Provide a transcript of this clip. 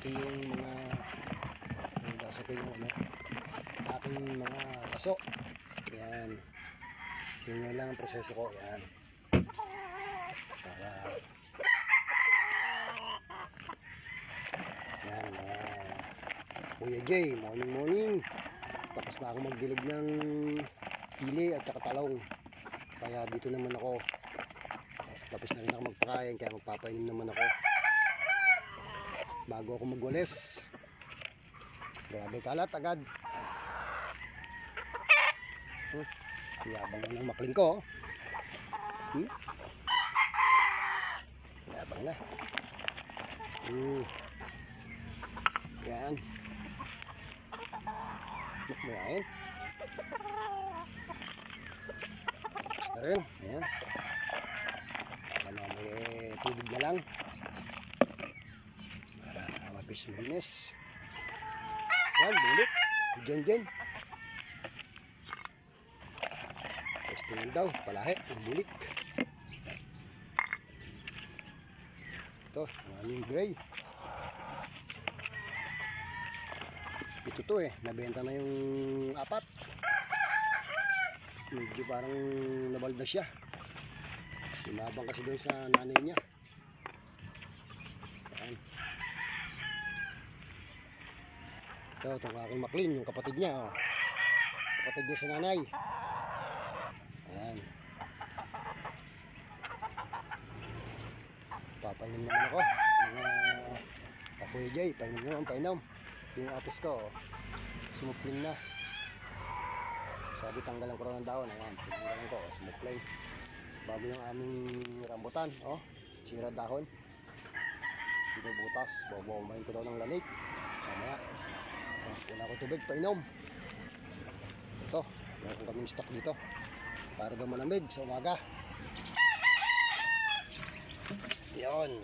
ito yung mga nasa ko yung aking mga paso. Yan. Ganyan lang ang proseso ko. Yan. Para yan. Kuya Jay, morning. Tapos na ako magdilig ng sili at saka talong. Kaya dito naman ako. Tapos na rin ako magpakain, kaya magpapainom naman ako bago ako magwalis. Grabe kalat agad. Yabang na ng makling ko. Yabang na. Yan. Yan. Tapos na rin. Ayan. May tubig na lang para mapis malinis. Yan, bulit. Diyan. Tapos tingin daw, palahi, ang bulik. Ito, maraming gray. Ito to nabenta na yung 4. Medyo parang nabalda siya. Lumabang kasi doon sa nanay niya. Ayan. Ito, itong aking maklin, yung kapatid niya. Kapatid niya sa nanay. Ayan. Papainom naman ako. Mga Kuya Jay, painom. Yung apis ko, sumupling na. Sabi tanggalan ko rin ng daon. Ayan, tinanggalan ko, sumupling. Bago yung aming rambutan, sira dahon. Binubutas, bubumahin ko daw ng lamig. Mamaya, wala ko tubig, painom. Ito, meron kaming stock dito. Para daw malamig sa umaga. Yun,